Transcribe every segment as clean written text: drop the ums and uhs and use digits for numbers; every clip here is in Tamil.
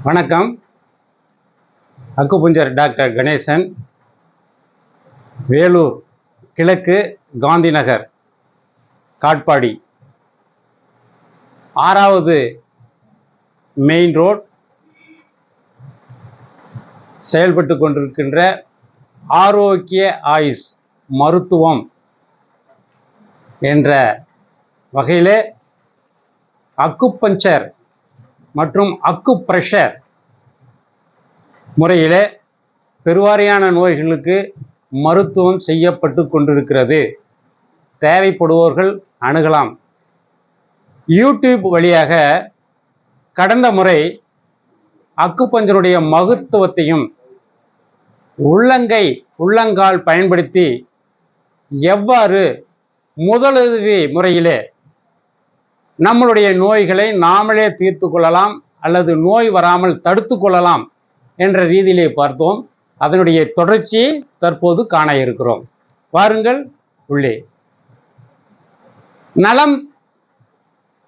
வணக்கம். அக்குபஞ்சர் டாக்டர் கணேசன், வேலூர் கிழக்கு, காந்தி நகர், காட்பாடி, 6வது மெயின் ரோட் செயல்பட்டு கொண்டிருக்கின்ற ஆரோக்கிய ஆயுஷ் மருத்துவம் என்ற வகையிலே அக்குபஞ்சர் மற்றும் அக்குப்ரெஷர் முறையிலே பெருவாரியான நோய்களுக்கு மருத்துவம் செய்யப்பட்டு கொண்டிருக்கிறது. தேவைப்படுவோர்கள் அணுகலாம். யூடியூப் வழியாக கடந்த முறை அக்குபஞ்சருடைய மகத்துவத்தையும் உள்ளங்கால் பயன்படுத்தி எவ்வாறு முதலுதவி முறையிலே நம்மளுடைய நோய்களை நாமளே தீர்த்து கொள்ளலாம் அல்லது நோய் வராமல் தடுத்து கொள்ளலாம் என்ற ரீதியிலே பார்த்தோம். அதனுடைய தொடர்ச்சியை தற்போது காண இருக்கிறோம். வாருங்கள் உள்ளே. நலம்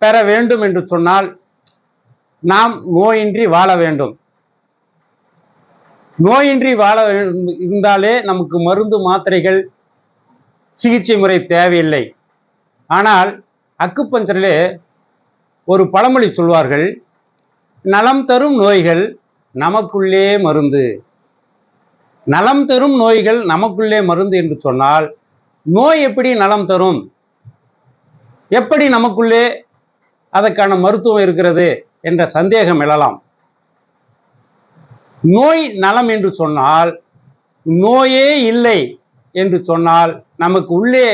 பெற வேண்டும் என்று சொன்னால் நாம் நோயின்றி வாழ வேண்டும். நோயின்றி வாழ இருந்தாலே நமக்கு மருந்து மாத்திரைகள் சிகிச்சை முறை தேவையில்லை. ஆனால் அக்குபஞ்சரிலே ஒரு பழமொழி சொல்வார்கள், நலம் தரும் நோய்கள் நமக்குள்ளே மருந்து. நலம் தரும் நோய்கள் நமக்குள்ளே மருந்து என்று சொன்னால் நோய் எப்படி நலம் தரும்? எப்படி நமக்குள்ளே அதற்கான மருத்துவம் இருக்கிறது என்ற சந்தேகம் எழலாம். நோய் நலம் என்று சொன்னால், நோயே இல்லை என்று சொன்னால் நமக்கு உள்ளே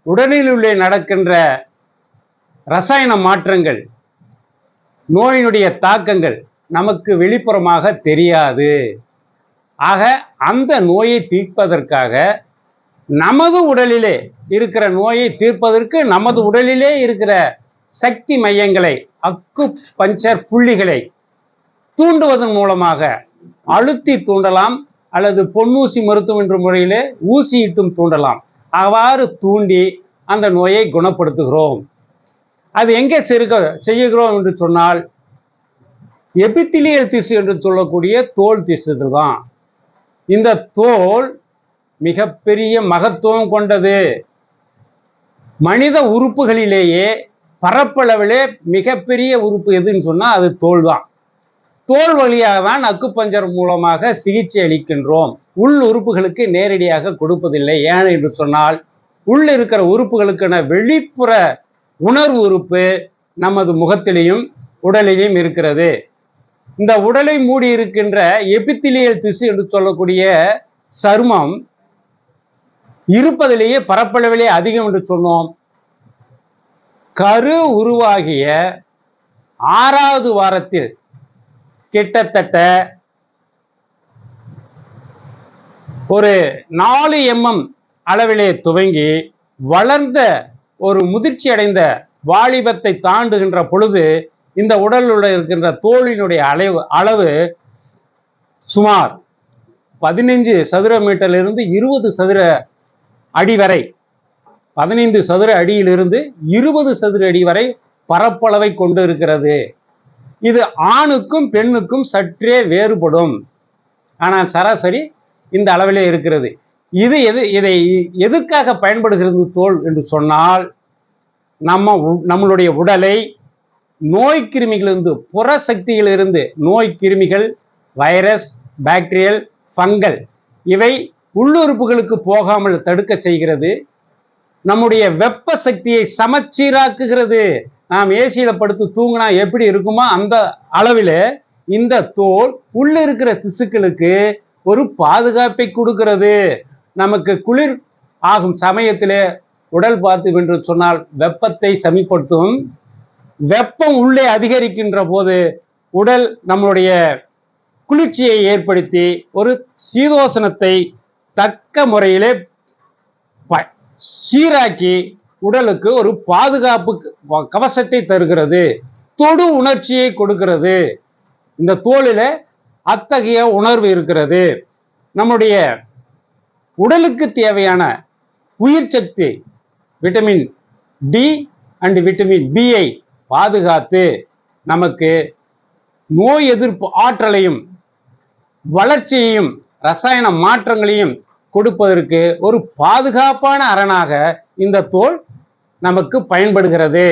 உடலில் உள்ளே நடக்கின்ற ரசாயன மாற்றங்கள், நோயினுடைய தாக்கங்கள் நமக்கு வெளிப்புறமாக தெரியாது. ஆக அந்த நோயை தீர்ப்பதற்காக நமது உடலிலே இருக்கிற நோயை தீர்ப்பதற்கு நமது உடலிலே இருக்கிற சக்தி மையங்களை, அக்கு பஞ்சர் புள்ளிகளை தூண்டுவதன் மூலமாக அழுத்தி தூண்டலாம் அல்லது பொன்னூசி மருத்துவம் என்ற முறையிலே ஊசியிட்டும் தூண்டலாம். அவ்வாறு தூண்டி அந்த நோயை குணப்படுத்துகிறோம். அது எங்கே செய்கிறோம் என்று சொன்னால் எபித்திலியல் திசு என்று சொல்லக்கூடிய தோல் திசு தான். இந்த தோல் மிகப்பெரிய மகத்துவம் கொண்டது. மனித உறுப்புகளிலேயே பரப்பளவிலே மிகப்பெரிய உறுப்பு எதுன்னு சொன்னால் அது தோல் தான். தோல் வழியாக தான் அக்குபஞ்சர் மூலமாக சிகிச்சை அளிக்கின்றோம். உள் உறுப்புகளுக்கு நேரடியாக கொடுப்பதில்லை. ஏன் என்று சொன்னால் உள்ள இருக்கிற உறுப்புகளுக்கான வெளிப்புற உணர்வு உறுப்பு நமது முகத்திலேயும் உடலிலேயும் இருக்கிறது. இந்த உடலை மூடி இருக்கின்ற எபித்திலியல் திசு என்று சொல்லக்கூடிய சருமம் இருப்பதிலேயே பரப்பளவிலே அதிகம் என்று சொன்னோம். கரு உருவாகிய 6வது வாரத்தில் கிட்டத்தட்ட ஒரு 4 mm அளவிலே துவங்கி வளர்ந்த ஒரு முதிர்ச்சி அடைந்த வாலிபத்தை தாண்டுகின்ற பொழுது இந்த உடலில் இருக்கின்ற தோலினுடைய அளவு சுமார் 15 சதுர மீட்டரிலிருந்து 20 சதுர அடி வரை, 15 சதுர அடியிலிருந்து 20 சதுர அடி வரை பரப்பளவை கொண்டு இருக்கிறது. இது ஆணுக்கும் பெண்ணுக்கும் சற்றே வேறுபடும். ஆனால் சராசரி இந்த அளவிலே இருக்கிறது. இதை எதற்காக பயன்படுகிறது தோல் என்று சொன்னால், நம்மளுடைய உடலை நோய் கிருமிகளிலிருந்து, புற சக்திகளிலிருந்து, நோய் கிருமிகள், வைரஸ், பாக்டீரியல், ஃபங்கல் இவை உள்ளுறுப்புகளுக்கு போகாமல் தடுக்க செய்கிறது. நம்முடைய வெப்ப சக்தியை சமச்சீராக்குகிறது. நாம் ஏசியில படுத்து தூங்கினா எப்படி இருக்குமோ அந்த அளவில் இந்த தோல் உள்ள இருக்கிற திசுக்களுக்கு ஒரு பாதுகாப்பை கொடுக்கிறது. நமக்கு குளிர் ஆகும் சமயத்திலே உடல் பார்த்து என்று சொன்னால் வெப்பத்தை சமிப்படுத்தும். வெப்பம் உள்ளே அதிகரிக்கின்ற போது உடல் நம்மளுடைய குளிர்ச்சியை ஏற்படுத்தி ஒரு சீதோசனத்தை தக்க முறையிலே சீராக்கி உடலுக்கு ஒரு பாதுகாப்பு கவசத்தை தருகிறது. தொடு உணர்ச்சியை கொடுக்கிறது. இந்த தோலில் அத்தகைய உணர்வு இருக்கிறது. நம்முடைய உடலுக்கு தேவையான உயிர் சக்தி விட்டமின் டி அண்ட் விட்டமின் பியை பாதுகாத்து நமக்கு நோய் எதிர்ப்பு ஆற்றலையும் வளர்ச்சியையும் ரசாயன மாற்றங்களையும் கொடுப்பதற்கு ஒரு பாதுகாப்பான அரணாக இந்த தோல் நமக்கு பயன்படுகிறது.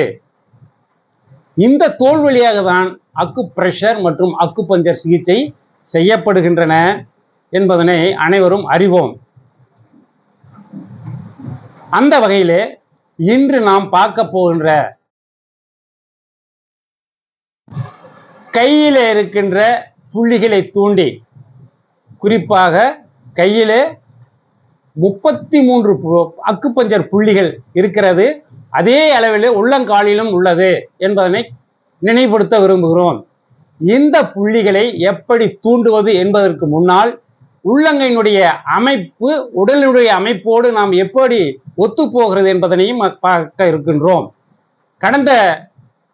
இந்த தோல் வழியாக தான் அக்குப்ரெஷர் மற்றும் அக்குபஞ்சர் சிகிச்சை செய்யப்படுகின்றன என்பதனை அனைவரும் அறிவோம். அந்த வகையிலே இன்று நாம் பார்க்க போகின்ற கையிலே இருக்கின்ற புள்ளிகளை தூண்டி, குறிப்பாக கையிலே 33 அக்குபஞ்சர் புள்ளிகள் இருக்கிறது, அதே அளவில் உள்ளங்காலிலும் உள்ளது என்பதனை நினைவுபடுத்த விரும்புகிறோம். இந்த புள்ளிகளை எப்படி தூண்டுவது என்பதற்கு முன்னால் உள்ளங்கையினுடைய அமைப்பு உடலினுடைய அமைப்போடு நாம் எப்படி ஒத்து போகிறது என்பதனையும் பார்க்க இருக்கின்றோம். கடந்த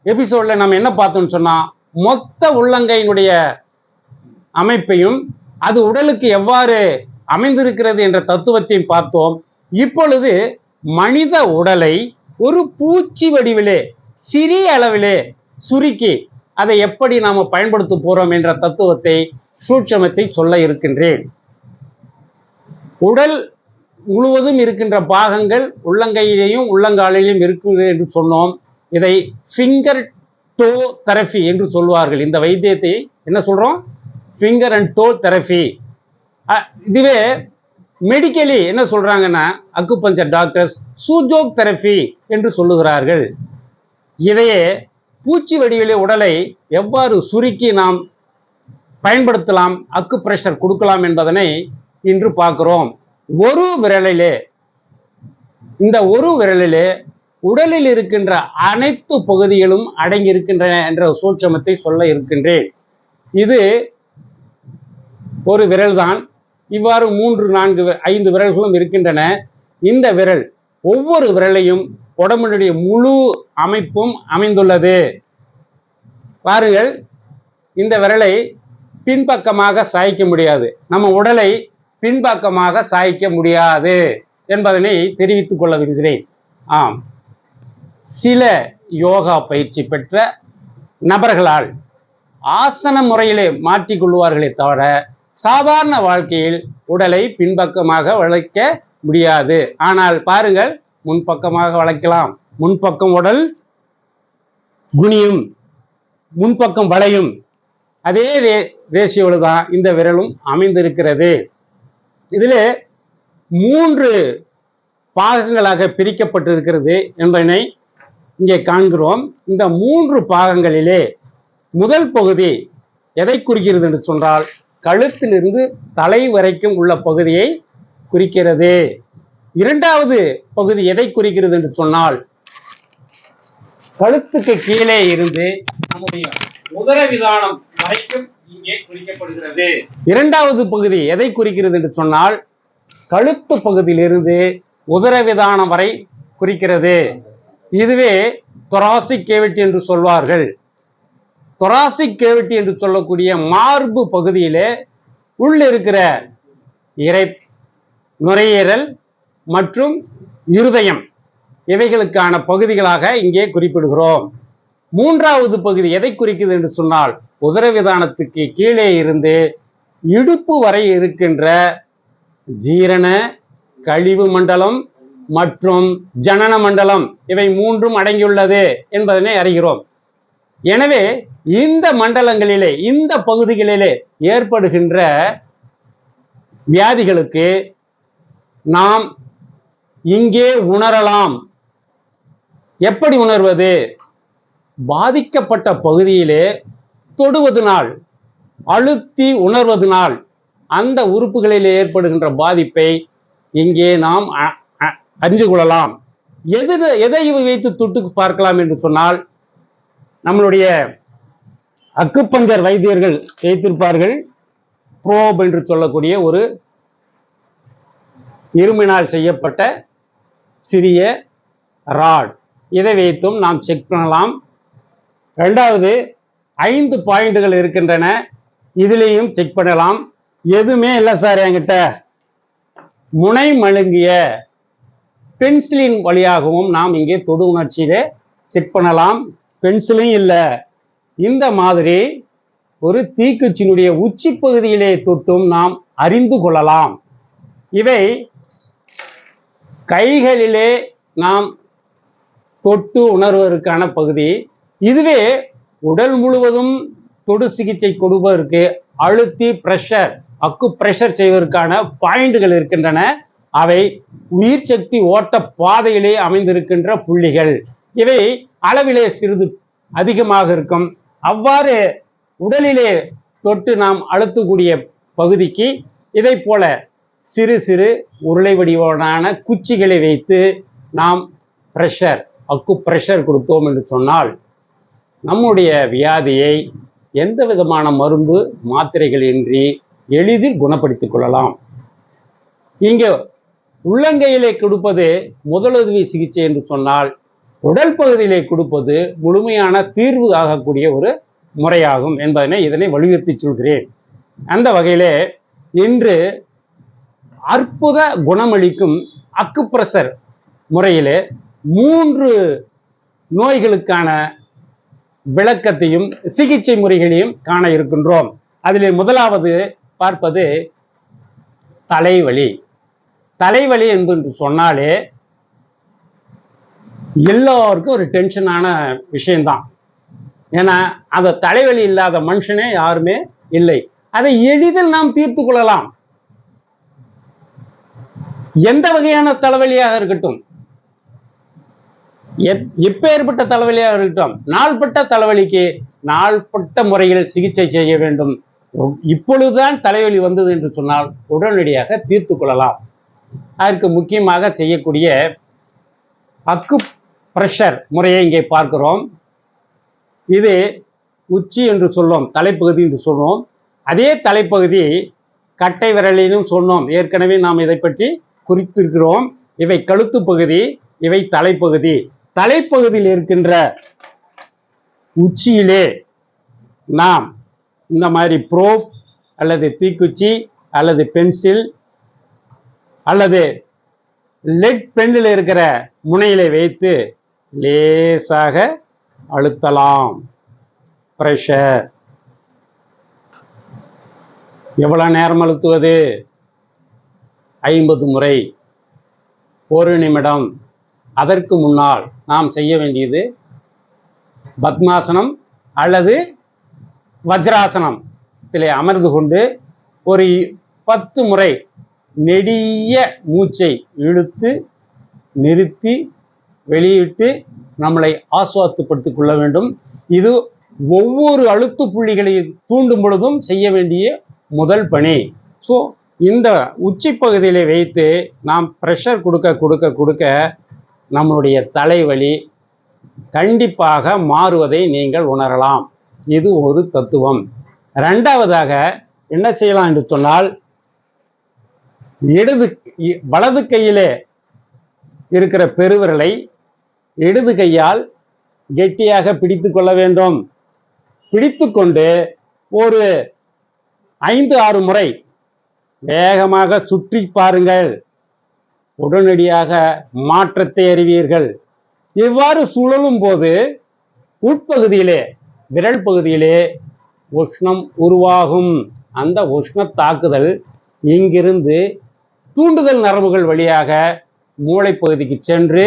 எபிசோட்ல நம்ம என்ன பார்த்தோம்னு சொன்னா, மொத்த உள்ளங்கையினுடைய அமைப்பையும் அது உடலுக்கு எவ்வாறு அமைந்திருக்கிறது என்ற தத்துவத்தையும் பார்த்தோம். இப்பொழுது மனித உடலை ஒரு பூச்சி வடிவிலே சிறிய அளவிலே சுருக்கி அதை எப்படி நாம பயன்படுத்த போறோம் என்ற தத்துவத்தை சூட்சமத்தை சொல்ல இருக்கின்றேன். உடல் முழுவதும் இருக்கின்ற பாகங்கள் உள்ளங்கையிலேயும் உள்ளங்காலிலும் இருக்குது என்று சொன்னோம். இதை ஃபிங்கர் டோ தெரபி என்று சொல்வார்கள். இந்த வைத்தியத்தை என்ன சொல்றோம்? Finger and to therapy. இதுவே மெடிக்கலி என்ன சொல்றாங்கன்னா, அக்குபஞ்சர் டாக்டர்ஸ் சூஜோக் தெரபி என்று சொல்லுகிறார்கள். இதையே பூச்சி வடிவிலே உடலை எவ்வாறு சுருக்கி நாம் பயன்படுத்தலாம், அக்கு பிரஷர் கொடுக்கலாம் என்பதனை இன்று பார்க்கிறோம். இந்த ஒரு விரலிலே உடலில் இருக்கின்ற அனைத்து பகுதிகளும் அடங்கி இருக்கின்றன என்ற சூட்சமத்தை சொல்ல இருக்கின்றேன். இது ஒரு விரல் தான். இவ்வாறு 3, 4, 5 விரல்களும் இருக்கின்றன. இந்த விரல் ஒவ்வொரு விரலையும் உடம்பினுடைய முழு அமைப்பும் அமைந்துள்ளது. பாருங்கள், இந்த விரலை பின்பக்கமாக சாய்க்க முடியாது, நம்ம உடலை பின்பக்கமாக சாய்க்க முடியாது என்பதனை தெரிவித்துக் கொள்ள விரும்புகிறேன். ஆம், சில யோகா பயிற்சி பெற்ற நபர்களால் ஆசன முறையிலே மாற்றிக்கொள்வார்களே தவிர சாதாரண வாழ்க்கையில் உடலை பின்பக்கமாக வளைக்க முடியாது. ஆனால் பாருங்கள், முன்பக்கமாக வளைக்கலாம். முன்பக்கம் உடல் குனியும், முன்பக்கம் வளையும். அதே ரேஷியோடு தான் இந்த விரலும் அமைந்திருக்கிறது. இதில் 3 பாகங்களாக பிரிக்கப்பட்டிருக்கிறது என்பதனை இங்கே காண்கிறோம். இந்த 3 பாகங்களிலே முதல் பகுதி எதை குறிக்கிறது என்று சொன்னால், கழுத்திலிருந்து தலை வரைக்கும் உள்ள பகுதியை குறிக்கிறது. இரண்டாவது பகுதி எதை குறிக்கிறது என்று சொன்னால், கழுத்துக்கு கீழே இருந்து நம்முடைய உதரவிதானம் வரைக்கும் இங்கே குறிக்கப்படுகிறது. இரண்டாவது பகுதி எதை குறிக்கிறது என்று சொன்னால், கழுத்து பகுதியிலிருந்து உதரவிதானம் வரை குறிக்கிறது. இதுவே தொராசிக் கேவிட்டி என்று சொல்வார்கள். தொராசிக் கேவிட்டி என்று சொல்லக்கூடிய மார்பு பகுதியிலே உள்ள இருக்கிற நுரையீரல் மற்றும் இருதயம் இவைகளுக்கான பகுதிகளாக இங்கே குறிப்பிடுகிறோம். மூன்றாவது பகுதி எதை குறிக்கிறது என்று சொன்னால், உதரவிதானத்துக்கு கீழே இருந்து இடுப்பு வரை இருக்கின்ற ஜீரண, கழிவு மண்டலம் மற்றும் ஜனன மண்டலம், இவை 3ம் அடங்கியுள்ளது என்பதனை அறிகிறோம். எனவே இந்த மண்டலங்களிலே, இந்த பகுதிகளிலே ஏற்படுகின்ற வியாதிகளுக்கு நாம் இங்கே உணரலாம். எப்படி உணர்வது? பாதிக்கப்பட்ட பகுதியிலே தொடுவதனால், அழுத்தி உணர்வதனால் அந்த உறுப்புகளில் ஏற்படுகின்ற பாதிப்பை இங்கே நாம் அறிந்து கொள்ளலாம். எதை வைத்து தொட்டு பார்க்கலாம் என்று சொன்னால், நம்மளுடைய அக்குபஞ்சர் வைத்தியர்கள் வைத்திருப்பார்கள் ப்ரோப் என்று சொல்லக்கூடிய ஒரு இரும்பினால் செய்யப்பட்ட சிறிய ராட். இதை வைத்தும் நாம் செக் பண்ணலாம். ரெண்டாவது 5 பாயிண்டுகள் இருக்கின்றன, இதுலேயும் செக் பண்ணலாம். எதுவுமே இல்லை சார் என்கிட்ட, முனை மழுங்கிய பென்சிலின் வழியாகவும் நாம் இங்கே தொடு உணர்ச்சியிலே செக் பண்ணலாம். பென்சிலும் இல்லை, இந்த மாதிரி ஒரு தீக்குச்சியினுடைய உச்சி பகுதியிலே தொட்டும் நாம் அறிந்து கொள்ளலாம். இவை கைகளிலே நாம் தொட்டு உணர்வதற்கான பகுதி. இதுவே உடல் முழுவதும் தொடு சிகிச்சை கொடுப்பதற்கு அழுத்தி பிரஷர் அக்கு பிரஷர் செய்வதற்கான பாயிண்டுகள் இருக்கின்றன. அவை உயிர் சக்தி ஓட்ட பாதையிலே அமைந்திருக்கின்ற புள்ளிகள். இவை அளவிலே சிறிது அதிகமாக இருக்கும். அவ்வாறு உடலிலே தொட்டு நாம் அழுத்தக்கூடிய பகுதிக்கு இதை போல சிறு சிறு உருளை வடிவான குச்சிகளை வைத்து நாம் பிரஷர் அக்கு பிரஷர் கொடுத்தோம் என்று சொன்னால் நம்முடைய வியாதியை எந்த விதமான மருந்து மாத்திரைகள் இன்றி எளிதில் குணப்படுத்திக் கொள்ளலாம். இங்கே உள்ளங்கையிலே கொடுப்பது முதலுதவி சிகிச்சை என்று சொன்னால் உடல் பகுதியிலே கொடுப்பது முழுமையான தீர்வு ஆகக்கூடிய ஒரு முறையாகும் என்பதனை இதனை வலியுறுத்தி சொல்கிறேன். அந்த வகையிலே இன்று அற்புத குணமளிக்கும் அக்குப்ரெஷர் முறையிலே 3 நோய்களுக்கான விளக்கத்தையும் சிகிச்சை முறைகளையும் காண இருக்கின்றோம். அதிலே முதலாவது பார்ப்பது தலைவலி. தலைவலி என்று சொன்னாலே எல்லாருக்கும் ஒரு டென்ஷனான விஷயம்தான். ஏன்னா அந்த தலைவலி இல்லாத மனுஷனே யாருமே இல்லை. அதை எளிதில் நாம் தீர்த்து கொள்ளலாம். எந்த வகையான தலைவலியாக இருக்கட்டும், எப்பேற்பட்ட தலைவலியாக இருக்கட்டும், நாள்பட்ட தலைவலிக்கு நாள்பட்ட முறையில் சிகிச்சை செய்ய வேண்டும். இப்பொழுதுதான் தலைவலி வந்தது என்று சொன்னால் உடனடியாக தீர்த்து கொள்ளலாம். அதற்கு முக்கியமாக செய்யக்கூடிய அக்கு பிரஷர் முறையை இங்கே பார்க்கிறோம். இது உச்சி என்று சொல்லுவோம், தலைப்பகுதி என்று சொல்லுவோம். அதே தலைப்பகுதி கட்டை விரலிலும் சொன்னோம். ஏற்கனவே நாம் இதை பற்றி குறித்திருக்கிறோம். இவை கழுத்து பகுதி, இவை தலைப்பகுதி. தலைப்பகுதியில் இருக்கின்ற உச்சியிலே நாம் இந்த மாதிரி ப்ரோப் அல்லது தீக்குச்சி அல்லது பென்சில் அல்லது லெட் பென்னில் இருக்கிற முனையிலே வைத்து லேசாக அழுத்தலாம். பிரஷர் எவ்வளவு நேரம் அழுத்துவது? 50 முறை, 1 நிமிடம். அதற்கு முன்னால் நாம் செய்ய வேண்டியது பத்மாசனம் அல்லது வஜ்ராசனம் இதிலே அமர்ந்து கொண்டு ஒரு 10 முறை நெடிய மூச்சை இழுத்து நிறுத்தி வெளியிட்டு நம்மளை ஆசுவாசப்படுத்திக் கொள்ள வேண்டும். இது ஒவ்வொரு அழுத்து புள்ளிகளை தூண்டும் பொழுதும் செய்ய வேண்டிய முதல் பணி. ஸோ இந்த உச்சி பகுதியிலே வைத்து நாம் ப்ரெஷர் கொடுக்க கொடுக்க கொடுக்க நம்மளுடைய தலைவலி கண்டிப்பாக மாறுவதை நீங்கள் உணரலாம். இது ஒரு தத்துவம். இரண்டாவதாக என்ன செய்யலாம் என்று சொன்னால், வலது கையிலே இருக்கிற பெருவிரலை இடது கையால் கெட்டியாக பிடித்து கொள்ள வேண்டும். பிடித்து கொண்டு ஒரு 5-6 முறை வேகமாக சுற்றி பாருங்கள். உடனடியாக மாற்றத்தை அறிவீர்கள். இவ்வாறு சுழலும் போது உட்பகுதியிலே விரல் பகுதியிலே உஷ்ணம் உருவாகும். அந்த உஷ்ண தாக்குதல் இங்கிருந்து தூண்டுதல் நரம்புகள் வழியாக மூளை பகுதிக்கு சென்று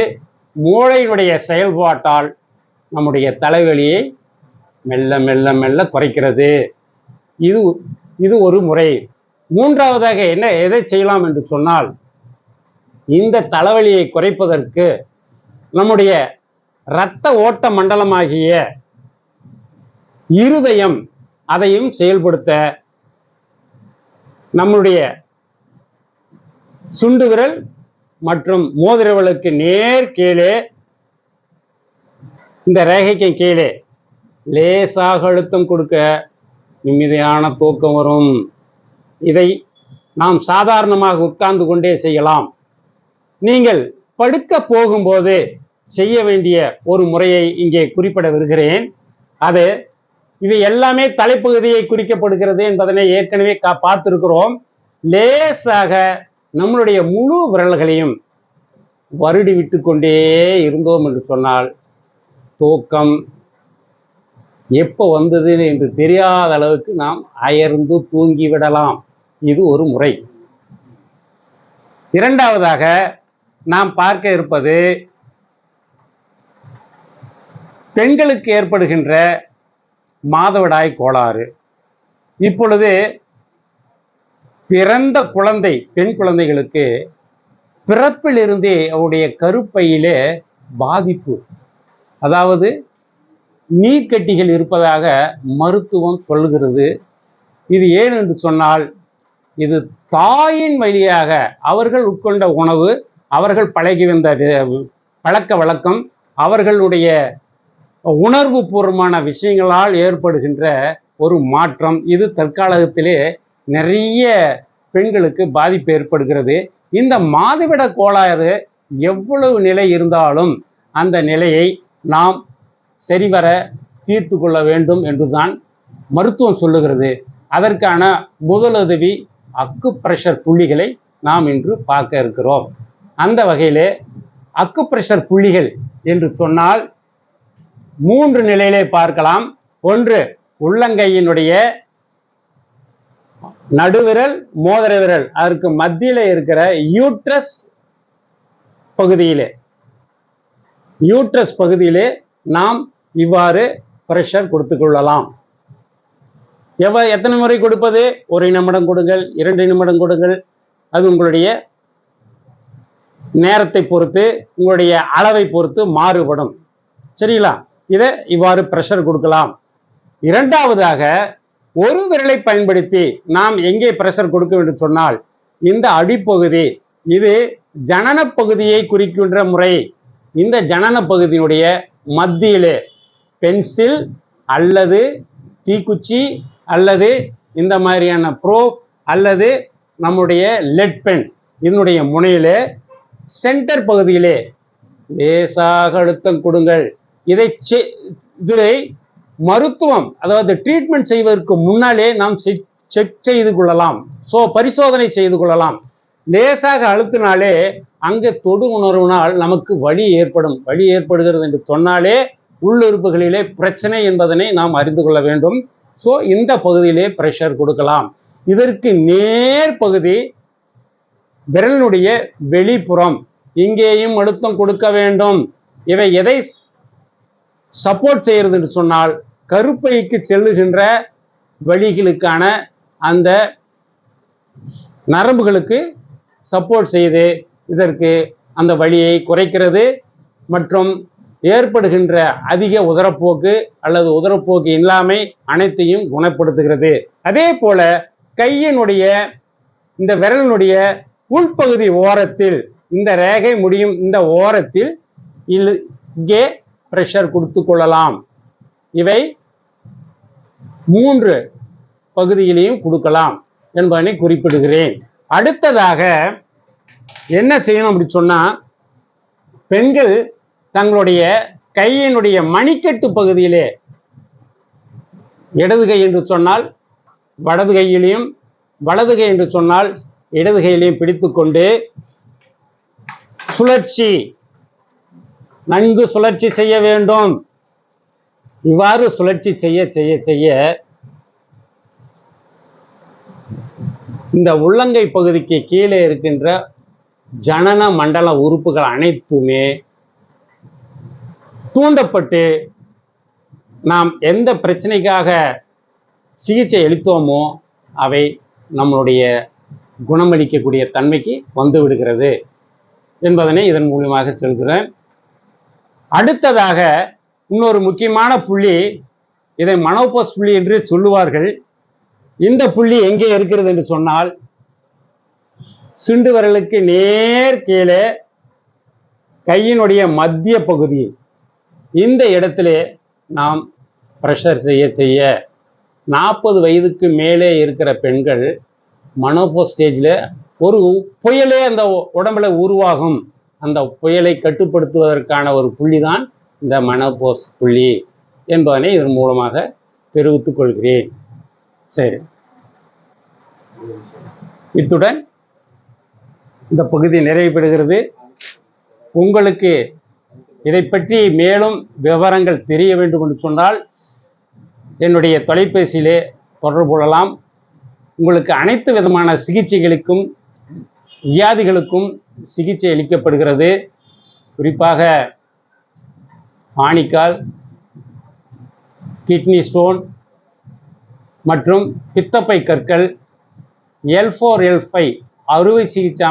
மூளையினுடைய செயல்பாட்டால் நம்முடைய தலைவலியை மெல்ல மெல்ல மெல்ல குறைக்கிறது. இது ஒரு முறை. மூன்றாவதாக எதை செய்யலாம் என்று சொன்னால், இந்த தலைவலியை குறைப்பதற்கு நம்முடைய இரத்த ஓட்ட மண்டலமாகிய இருதயம் அதையும் செயல்படுத்த நம்முடைய சுண்டு விரல் மற்றும் மோதிர விரலுக்கு நேர் கீழே, இந்த ரேகைக்கு கீழே லேசாக அழுத்தம் கொடுக்க நிம்மதியான தூக்கம் வரும். இதை நாம் சாதாரணமாக உட்கார்ந்து கொண்டே செய்யலாம். நீங்கள் படுக்க போகும்போது செய்ய வேண்டிய ஒரு முறையை இங்கே குறிப்பிட வருகிறேன். அது இவை எல்லாமே தலைப்பகுதியை குறிக்கப்படுகிறது என்பதனை ஏற்கனவே பார்த்திருக்கிறோம். லேசாக நம்மளுடைய முழு விரல்களையும் வருடி விட்டு கொண்டே இருந்தோம் என்று சொன்னால் தூக்கம் எப்போ வந்தது என்று தெரியாத அளவுக்கு நாம் அயர்ந்து தூங்கி விடலாம். இது ஒரு முறை. இரண்டாவதாக நாம் பார்க்க இருப்பது பெண்களுக்கு ஏற்படுகின்ற மாதவிடாய் கோளாறு. இப்பொழுது பிறந்த குழந்தை, பெண் குழந்தைகளுக்கு பிறப்பிலிருந்தே அவருடைய கருப்பையிலே பாதிப்பு, அதாவது நீர்க்கட்டிகள் இருப்பதாக மருத்துவம் சொல்கிறது. இது ஏன் என்று சொன்னால், இது தாயின் வழியாக அவர்கள் உட்கொண்ட உணவு, அவர்கள் பழகி வந்த பழக்க வழக்கம், அவர்களுடைய உணர்வு பூர்வமான விஷயங்களால் ஏற்படுகின்ற ஒரு மாற்றம். இது தற்காலத்திலே நிறைய பெண்களுக்கு பாதிப்பு ஏற்படுகிறது. இந்த மாதவிட கோளாறு எவ்வளவு நிலை இருந்தாலும் அந்த நிலையை நாம் சரிவர தீர்த்து கொள்ள வேண்டும் என்றுதான் மருத்துவம் சொல்லுகிறது. அதற்கான முதலுதவி அக்குப்ரெஷர் புள்ளிகளை நாம் இன்று பார்க்க இருக்கிறோம். அந்த வகையிலே அக்குப்ரெஷர் புள்ளிகள் என்று சொன்னால் 3 நிலையிலே பார்க்கலாம். ஒன்று, உள்ளங்கையினுடைய நடுவிரல், மோதிர விரல், அதற்கு மத்தியில இருக்கிற யூட்ரஸ் பகுதியிலே நாம் இவ்வாறு பிரஷர் கொடுத்து கொள்ளலாம். எத்தனை முறை கொடுப்பது? 1 நிமிடம் கொடுங்கள், 2 நிமிடம் கொடுங்கள். அது உங்களுடைய நேரத்தை பொறுத்து, உங்களுடைய அளவை பொறுத்து மாறுபடும். சரிங்களா? இதை இவ்வாறு பிரஷர் கொடுக்கலாம். இரண்டாவதாக, ஒரு விரலை பயன்படுத்தி நாம் எங்கே பிரஷர் கொடுக்க வேண்டும் சொன்னால், இந்த அடிப்பகுதி, இது ஜனன பகுதியை குறிக்கின்ற முறை. இந்த ஜனன பகுதியினுடைய மத்தியிலே பென்சில் அல்லது தீக்குச்சி அல்லது இந்த மாதிரியான ப்ரோப் அல்லது நம்முடைய லெட் பென், இதனுடைய முனையிலே சென்டர் பகுதியிலே லேசாக அழுத்தம் கொடுங்கள். இதை மருத்துவம், அதாவது ட்ரீட்மெண்ட் செய்வதற்கு முன்னாலே நாம் செக் செய்து கொள்ளலாம். பரிசோதனை செய்து கொள்ளலாம். லேசாக அழுத்தினாலே அங்கே தொடு உணர்வினால் நமக்கு வலி ஏற்படும். வலி ஏற்படுகிறது என்று சொன்னாலே உள்ளுறுப்புகளிலே பிரச்சனை என்பதனை நாம் அறிந்து கொள்ள வேண்டும். இந்த பகுதியிலே பிரஷர் கொடுக்கலாம். இதற்கு நேர் பகுதி விரலினுடைய வெளிப்புறம், இங்கேயும் அழுத்தம் கொடுக்க வேண்டும். இவை எதை சப்போர்ட் செய்கிறது என்று சொன்னால், கருப்பைக்கு செல்லுகின்ற வழிகளுக்கான அந்த நரம்புகளுக்கு சப்போர்ட் செய்து இதற்கு அந்த வலியை குறைக்கிறது மற்றும் ஏற்படுகின்ற அதிக உதரப்போக்கு அல்லது உதரப்போக்கு இல்லாமை அனைத்தையும் குணப்படுத்துகிறது. அதே போல கையினுடைய இந்த விரலினுடைய உள்பகுதி ஓரத்தில், இந்த ரேகை முடியும் இந்த ஓரத்தில் இங்கே பிரஷர் கொடுத்து கொள்ளலாம். இவை 3 பகுதியிலையும் கொடுக்கலாம் என்பதனை குறிப்பிடுகிறேன். அடுத்ததாக என்ன செய்யணும் அப்படி சொன்னா, பெண்கள் தங்களுடைய கையினுடைய மணிக்கட்டு பகுதியிலே, இடது கை என்று சொன்னால் வலது கையிலையும், வலது கை என்று சொன்னால் இடது கையிலையும் பிடித்துக்கொண்டு சுழற்சி, நன்கு சுழற்சி செய்ய வேண்டும். இவ்வாறு சுழற்சி செய்ய செய்ய செய்ய இந்த உள்ளங்கை பகுதிக்கு கீழே இருக்கின்ற ஜனன மண்டல உறுப்புகள் அனைத்துமே தூண்டப்பட்டு நாம் எந்த பிரச்சனைக்காக சிகிச்சை அளித்தோமோ அவை நம்மளுடைய குணமளிக்கக்கூடிய தன்மைக்கு வந்து விடுகிறது என்பதனை இதன் மூலமாக சொல்கிறேன். அடுத்ததாக இன்னொரு முக்கியமான புள்ளி, இதை மனோபோஸ் புள்ளி என்று சொல்லுவார்கள். இந்த புள்ளி எங்கே இருக்கிறது என்று சொன்னால், சுண்டு விரலுக்கு நேர் கீழே கையினுடைய மத்திய பகுதி, இந்த இடத்திலே நாம் பிரஷர் செய்ய செய்ய 40 வயதுக்கு மேலே இருக்கிற பெண்கள் மனோபோஸ் ஸ்டேஜில் ஒரு புயலே அந்த உடம்புல உருவாகும். அந்த புயலை கட்டுப்படுத்துவதற்கான ஒரு புள்ளி தான் இந்த மனோபோஸ் புள்ளி என்பதனை இதன் மூலமாக தெரிவித்துக் கொள்கிறேன். சரி, இத்துடன் இந்த பகுதி நிறைவு பெறுகிறது. உங்களுக்கு இதை பற்றி மேலும் விவரங்கள் தெரிய வேண்டும் என்று சொன்னால் என்னுடைய தொலைபேசியிலே தொடர்பு கொள்ளலாம். உங்களுக்கு அனைத்து விதமான சிகிச்சைகளுக்கும் வியாதிகளுக்கும் சிகிச்சை அளிக்கப்படுகிறது. குறிப்பாக ஆணிக்கால், கிட்னி ஸ்டோன் மற்றும் பித்தப்பை கற்கள், L4 L5 அறுவை சிகிச்சை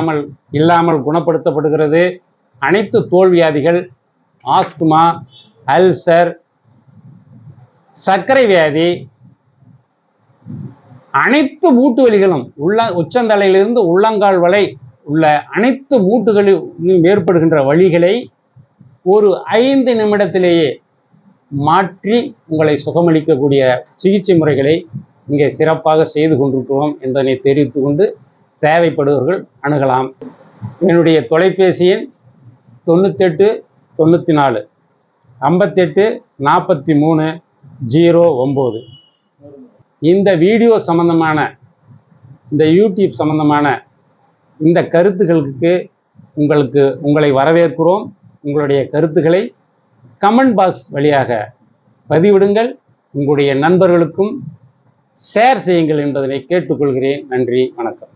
இல்லாமல் குணப்படுத்தப்படுகிறது. அனைத்து தோல் வியாதிகள், ஆஸ்துமா, அல்சர், சர்க்கரை வியாதி, அனைத்து மூட்டு வலிகளும் உச்சந்தலையிலிருந்து உள்ளங்கால் வரை உள்ள அனைத்து மூட்டுகளிலும் ஏற்படுகின்ற வலிகளை ஒரு 5 நிமிடத்திலேயே மாற்றி உங்களை சுகமளிக்கக்கூடிய சிகிச்சை முறைகளை இங்கே சிறப்பாக செய்து கொண்டிருக்கிறோம் என்பதனை தெரிவித்து கொண்டு தேவைப்படுபவர்கள் அணுகலாம். என்னுடைய தொலைபேசி எண் 98 94 58 43 09. இந்த வீடியோ சம்பந்தமான, இந்த யூடியூப் சம்பந்தமான இந்த கருத்துக்களுக்கு உங்களை வரவேற்கிறோம். உங்களுடைய கருத்துக்களை கமெண்ட் பாக்ஸ் வழியாக பதிவிடுங்கள். உங்களுடைய நண்பர்களுக்கும் ஷேர் செய்யுங்கள் என்பதனை கேட்டுக்கொள்கிறேன். நன்றி, வணக்கம்.